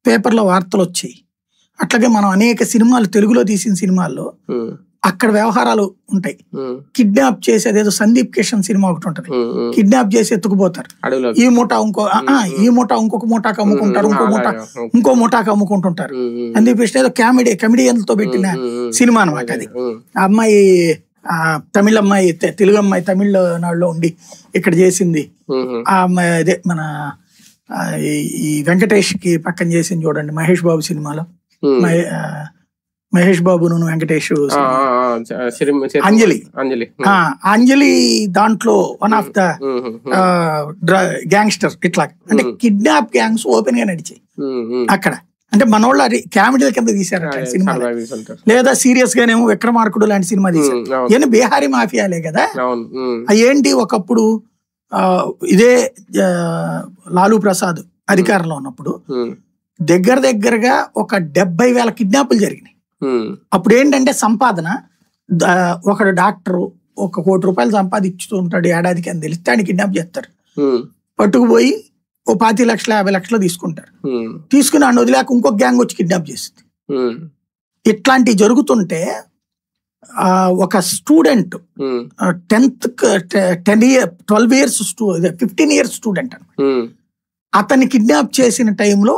పేపర్లో వార్తలు వచ్చాయి. అట్లాగే మనం అనేక సినిమాలు తెలుగులో తీసిన సినిమాల్లో అక్కడ వ్యవహారాలు ఉంటాయి. కిడ్నాప్ చేసి అదేదో సందీప్ కిషన్ సినిమా ఒకటి ఉంటది, కిడ్నాప్ చేసి ఎత్తుకుపోతారు. ఈ మూట ఇంకొక మూటాకు అమ్ముకుంటారు, ఇంకో మూటాకు అమ్ముకుంటుంటారు. సందీప్ కిషన్ ఏదో కమెడియన్లతో పెట్టిన సినిమా అనమాట అది. ఆ అమ్మాయి తమిళ అమ్మాయి, తెలుగు అమ్మాయి తమిళనాడులో ఉండి ఇక్కడ చేసింది. ఆ అమ్మాయి అదే మన ఈ వెంకటేష్ కి పక్కన చేసింది చూడండి, మహేష్ బాబు సినిమాలో. మహేష్ బాబును వెంకటేష్ అంజలి దాంట్లో వన్ ఆఫ్ ద గ్యాంగ్స్టర్. ఇట్లా అంటే కిడ్నాప్ గ్యాంగ్స్ ఓపెన్ గా నడిచాయి అక్కడ. అంటే మనోళ్ళు అది కామెడీల కింద తీశారు సినిమా, లేదా సీరియస్ గానేమో విక్రమార్కుడు లాంటి సినిమా తీశారు. ఇవన్నీ బీహారీ మాఫియాలే కదా. ఏంటి ఒకప్పుడు ఇదే లాలూ ప్రసాద్ అధికారంలో ఉన్నప్పుడు దగ్గరగా ఒక 70,000 కిడ్నాపులు జరిగినాయి. అప్పుడు ఏంటంటే సంపాదన, ఒకడు డాక్టరు 1 కోటి రూపాయలు సంపాదించుతూ ఉంటాడు ఏడాదికి అని తెలిస్తే ఆయన కిడ్నాప్ చేస్తారు. పట్టుకుపోయి 25 లక్షలు 50 లక్షలు తీసుకుంటారు. తీసుకుని ఆయన వదిలేక ఇంకొక గ్యాంగ్ వచ్చి కిడ్నాప్ చేస్తుంది. ఇట్లాంటివి జరుగుతుంటే ఒక స్టూడెంట్ 12 ఇయర్స్ 15 ఇయర్స్ స్టూడెంట్ అతన్ని కిడ్నాప్ చేసిన టైంలో